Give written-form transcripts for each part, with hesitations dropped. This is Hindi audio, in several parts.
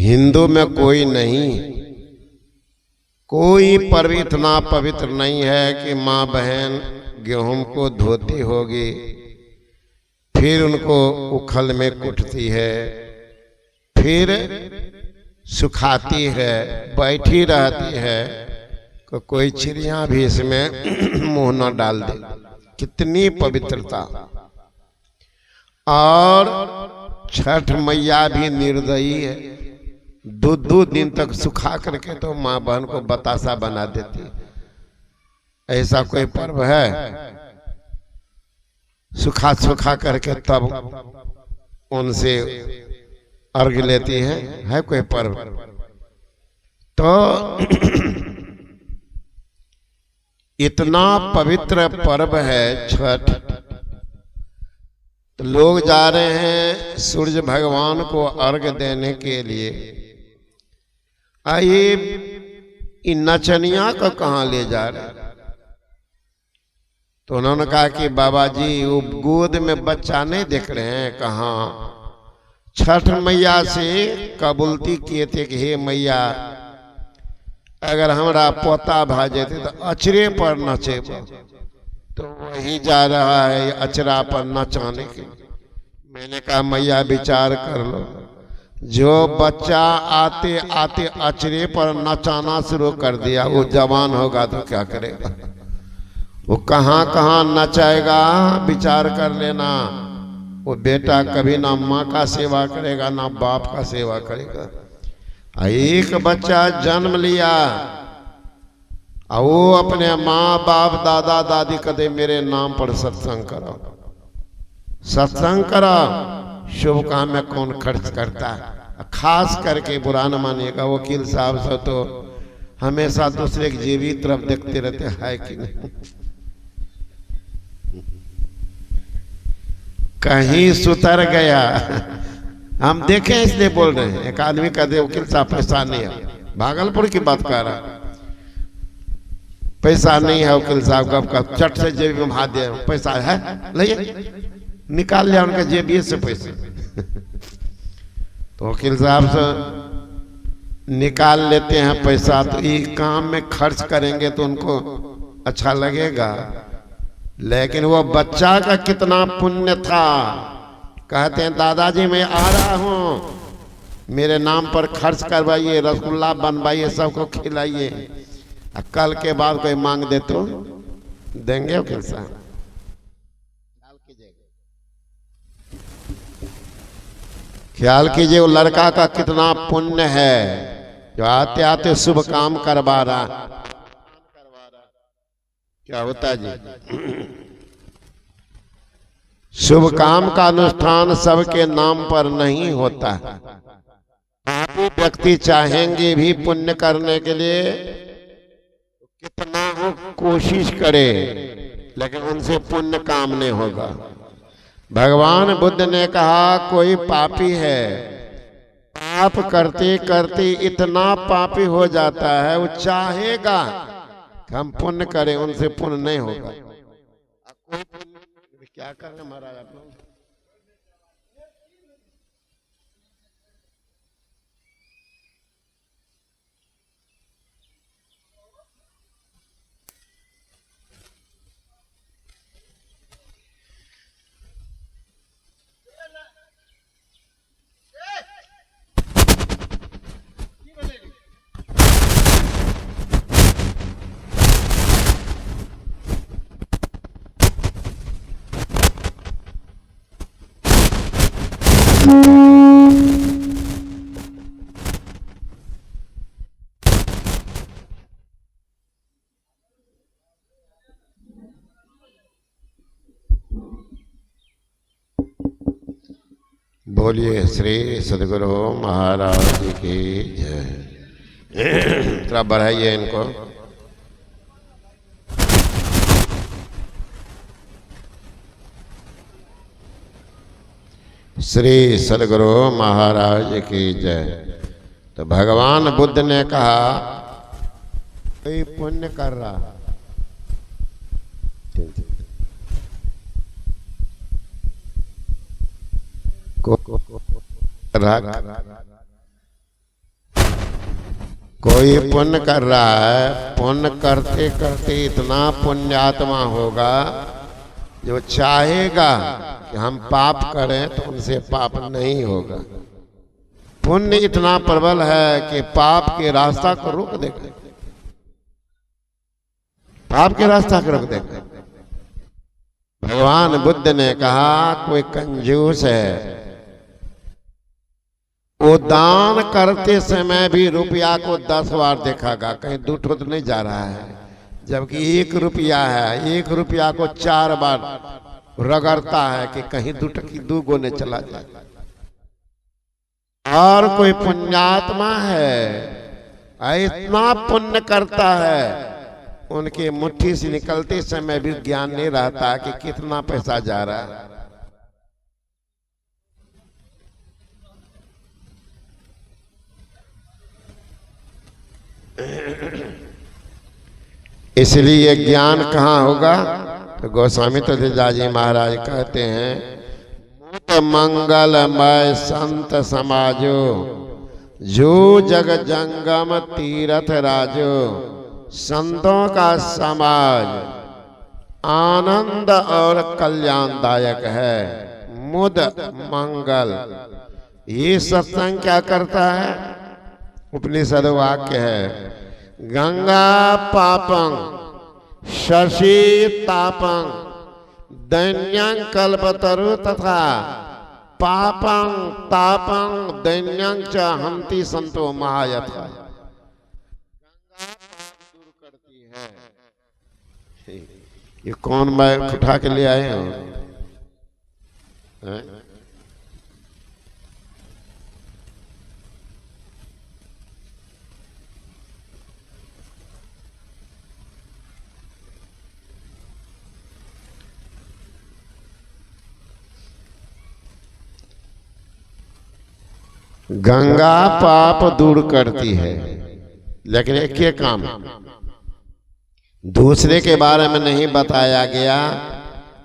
हिंदू में कोई नहीं, कोई पर्व इतना पवित्र नहीं है कि माँ बहन गेहूं को धोती होगी, फिर उनको उखल में कुटती है, फिर सुखाती है, बैठी रहती है, कोई चिड़िया भी इसमें मुंह न डाल दे। कितनी पवित्रता। और छठ मैया भी निर्दयी है, दो दिन तक सुखा करके तो माँ बहन को बतासा बना देती। ऐसा कोई पर्व है? सुखा सुखा करके तब उनसे अर्घ लेती है कोई पर्व? तो इतना पवित्र पर्व है छठ। तो लोग जा रहे हैं सूर्य भगवान को अर्घ देने के लिए। आइए, इन नचनिया को कहाँ ले जा रहे हैं? तो उन्होंने कहा कि बाबा जी वो गोद में बच्चा नहीं देख रहे हैं? कहाँ? छठ मैया से कबूलती किए थे कि हे मैया, अगर हमारा पोता भाजे थे तो अचरे पर नचे। तो वही जा रहा है अचरा पर नचाने के। मैंने कहा मैया विचार कर लो, जो बच्चा आते आते अचरे पर नचाना शुरू कर दिया, वो जवान होगा तो क्या करेगा? वो कहाँ कहाँ नचाएगा, विचार कर लेना। वो बेटा कभी ना माँ का सेवा करेगा ना बाप का सेवा करेगा। एक बच्चा जन्म लिया और वो अपने माँ बाप दादा दादी कहते मेरे नाम पर सत्संग करो, सत्संग करो। शुभ काम में कौन खर्च करता है? खास करके बुरा न मानिएगा, वकील साहब से तो हमेशा दूसरे की जेबी तरफ देखते रहते हैं कि नहीं। कहीं सुतर गया, हम देखे इसलिए बोल रहे हैं। एक आदमी का दे वकील साहब पैसा नहीं है, भागलपुर की बात कर रहा, पैसा नहीं है वकील साहब का, चट से जेब में भाग दिया। पैसा है ले निकाल लिया उनके जेबी से पैसे। तो वकील साहब से निकाल लेते हैं पैसा, तो ये काम में खर्च करेंगे तो उनको अच्छा लगेगा। लेकिन वो बच्चा का कितना पुण्य था। कहते हैं दादाजी मैं आ रहा हूँ, मेरे नाम पर खर्च करवाइए, रसगुल्ला बनवाइए, सबको खिलाइए। कल के बाद कोई मांग दे तो देंगे वकील साहब? ख्याल कीजिए वो लड़का का कितना पुण्य है जो आते आते शुभ काम करवा रहा। क्या होता है जी? शुभ काम का अनुष्ठान सबके नाम पर नहीं होता है। व्यक्ति चाहेंगे भी पुण्य करने के लिए, कितना वो कोशिश करे, लेकिन उनसे पुण्य काम नहीं होगा। भगवान बुद्ध ने कहा कोई पापी है, पाप करते करते इतना पापी हो जाता है, वो चाहेगा कि हम पुण्य करें, उनसे पुण्य नहीं होगा। क्या कर रहे महाराज आप लोग? बोलिए श्री सदगुरु महाराज की जय। थोड़ा बढ़ाइए इनको। श्री सदगुरु महाराज की जय। तो भगवान बुद्ध ने कहा कोई पुण्य कर रहा, कोई पुण्य कर रहा है, पुण्य करते करते इतना पुण्यात्मा होगा जो चाहेगा कि हम पाप करें तो उनसे पाप नहीं होगा। पुण्य इतना प्रबल है कि पाप के रास्ता को रोक देगा, पाप के रास्ता को रोक देगा। भगवान बुद्ध ने कहा कोई कंजूस है, वो दान करते समय भी रुपया को 10 बार देखेगा, कहीं दूठ तो नहीं जा रहा है। जबकि 1 रुपया है, 1 रुपया को 4 बार रगड़ता है कि कहीं दू गोने चला जाए। और कोई पुण्यात्मा है, इतना पुण्य करता है, उनके मुट्ठी से निकलते समय भी ज्ञान नहीं रहता कि कितना पैसा जा रहा है। इसलिए ज्ञान कहाँ होगा? तो गोस्वामी तुलसीदास जी महाराज कहते हैं, मूत मंगलमय संत समाजो, जो जग जंगम तीरथ राजो। संतों का समाज आनंद और कल्याणदायक है। मुद मंगल, ये सत्संग क्या करता है? उपनिषद वाक्य है, गंगा पापं शशि तापं दैन्यं कल्पतरु तथा पापं तापं दैन्यं च हन्ति संतो महायथा। दूर करती है। ये कौन मैं उठा के ले आए हो? गंगा पाप दूर करती है, लेकिन एक ही काम, दूसरे के बारे में नहीं बताया गया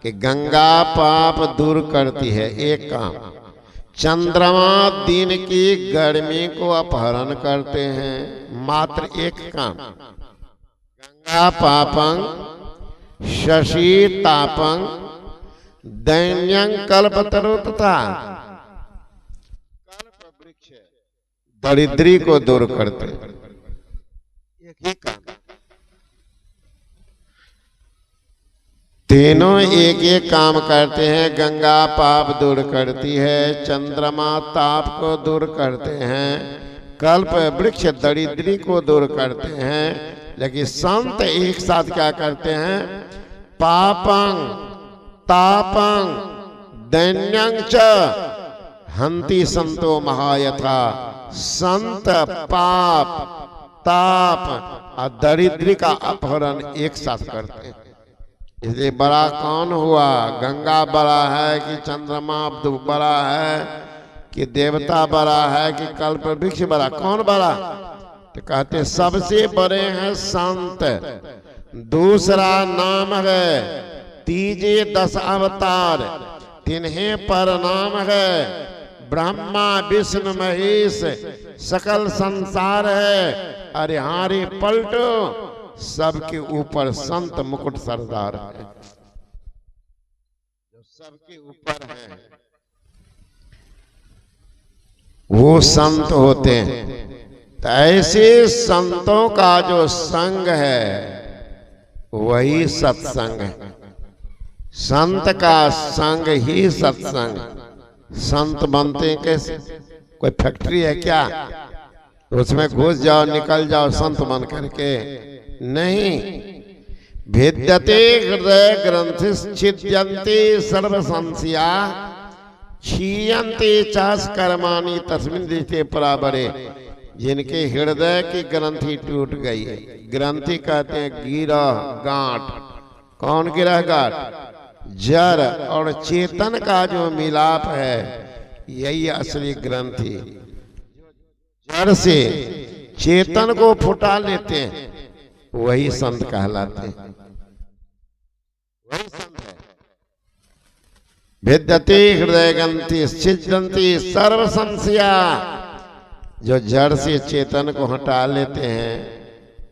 कि गंगा पाप दूर करती है। एक काम, चंद्रमा दिन की गर्मी को अपहरण करते हैं, मात्र एक काम। गंगा पापं शशि तापं दैन्यं कल्पतरु तथा दरिद्री को दूर करते। एक ही काम, तीनों एक एक काम करते हैं। गंगा पाप दूर करती है, चंद्रमा ताप को दूर करते हैं, कल्प वृक्ष दरिद्री को दूर करते हैं। लेकिन संत एक साथ क्या करते हैं? पापं तापं दैन्यं च हन्ति संतो महायथा। संत पाप ताप और दरिद्री का अपहरण एक साथ करते हैं। इसलिए बड़ा कौन हुआ? गंगा बड़ा है कि चंद्रमा बड़ा है कि देवता बड़ा है कि कल्प वृक्ष बड़ा? कौन बड़ा? तो कहते सबसे बड़े हैं संत। दूसरा नाम है तीजे 10 अवतार, तिन्हें पर नाम है ब्रह्मा विष्णु महेश, सकल संसार है। अरे हारे पलटो, सबके ऊपर संत मुकुट सरदार है, जो सबके ऊपर है वो संत होते हैं। तो ऐसे संतों का जो संग है वही सत्संग है। संत का संग ही सत्संग। संत बनते हैं कैसे? कोई फैक्ट्री है क्या? उसमें घुस जाओ निकल जाओ संत बन करके? नहीं। भेद्यते हृदय ग्रंथिश्छिद्यन्ते सर्व संशया क्षीयन्ते चास कर्माणि तस्मिन् दृष्टे पराबरे। जिनके हृदय की ग्रंथि टूट गई है, ग्रंथि कहते हैं गिरह गांठ। कौन गिरह गांठ? जड़ और चेतन का जो मिलाप है, यही असली ग्रंथि। जड़ से चेतन को फुटा लेते हैं, वही संत कहलाते हैं, वही संत है। भेद्यते हृदय ग्रंथि छिद्यन्ति सर्व संशया। जो जड़ से चेतन को हटा लेते हैं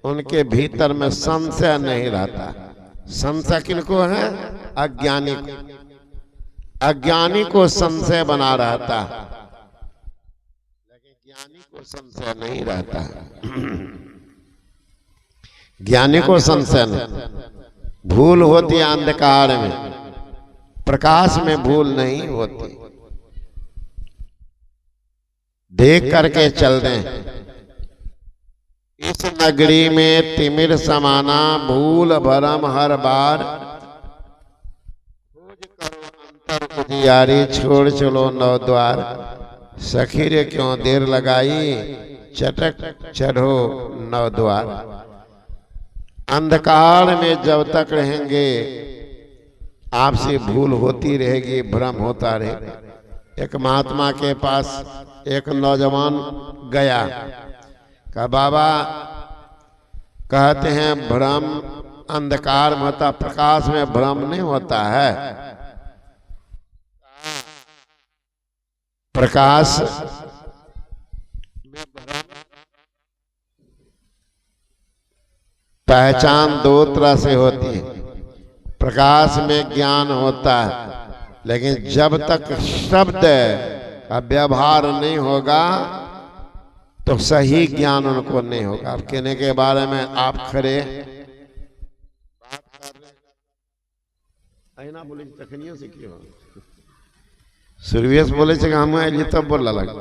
उनके भीतर में संशय नहीं रहता। संशय किनको है? अज्ञानी को। अज्ञानी को संशय बना रहता, लेकिन ज्ञानी को संशय नहीं रहता। ज्ञानी को संशय नहीं। भूल होती है अंधकार में, प्रकाश में भूल नहीं होती। देख करके चल दें। इस नगरी में तिमिर समाना भूल भरम हर बार, खोज करो अंतर उजियारी छोड़ चलो नौ द्वार। सखी रे क्यों देर लगाई, चटक चढ़ो नौ द्वार। अंधकार में जब तक रहेंगे आपसे भूल होती रहेगी, भ्रम होता रहेगा। एक महात्मा के पास एक नौजवान गया, कहा बाबा कहते हैं भ्रम अंधकार में होता, प्रकाश में भ्रम नहीं होता है। प्रकाश में पहचान दो तरह से होती है। प्रकाश में ज्ञान होता है, लेकिन जब तक शब्द का व्यवहार नहीं होगा तो सही ज्ञान उनको नहीं होगा। आप कहने के बारे में आप खड़े बात कर रहे ना, बोले तखनियों से क्यों सूर्यस बोले कि हम आइए तब बोला लगा।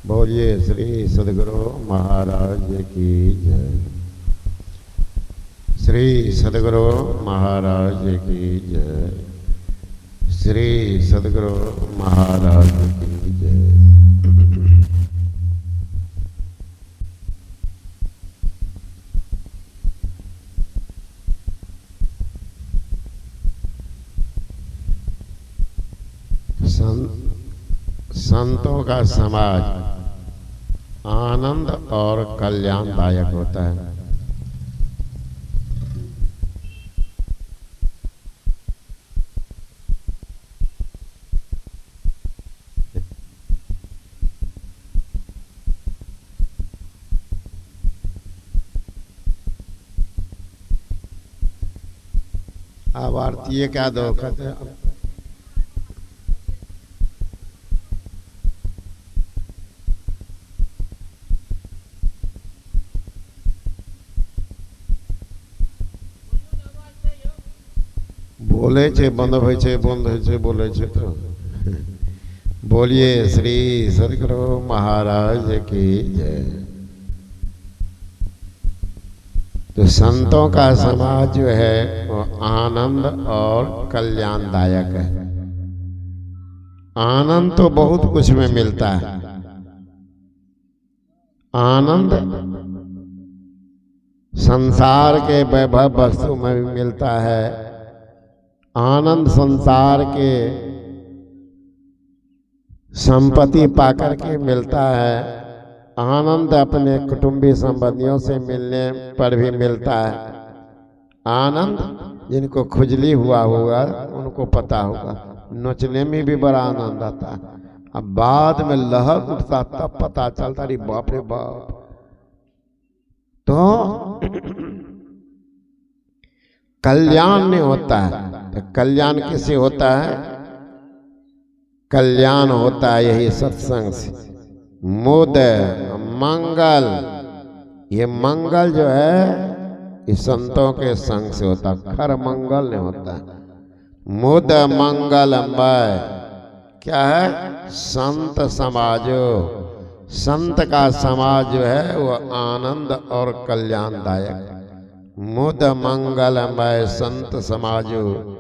बोलिए श्री सदगुरु महाराज की जय। श्री सदगुरु महाराज की जय। श्री सदगुरु महाराज की जय। संतों का समाज आनंद और कल्याणदायक होता है। अब आरती क्या दो कहते हैं, बोले छे बंद होय छे, बंद होय छे, बोले छे तो बोलिए श्री सद्गुरु महाराज की जय। तो संतों का समाज जो है वो आनंद और कल्याणदायक है। आनंद तो बहुत कुछ में मिलता है। आनंद संसार के वैभव वस्तु में भी मिलता है। आनंद संसार के संपत्ति पाकर के मिलता है। आनंद अपने कुटुंबी संबंधियों से मिलने पर भी मिलता है। आनंद जिनको खुजली हुआ होगा उनको पता होगा, नोचने में भी बड़ा आनंद आता है। अब बाद में लहर उठता तब पता चलता, अरे बाप रे बाप। तो कल्याण नहीं होता है। तो कल्याण किससे होता है? कल्याण होता है यही सत्संग से। मुद मंगल, ये मंगल जो है ये संतों के संग से होता, खर मंगल नहीं होता। मुद मंगलमय क्या है? संत समाजो। संत का समाज जो है वो आनंद और कल्याणदायक। मुद मंगलमय संत समाजो।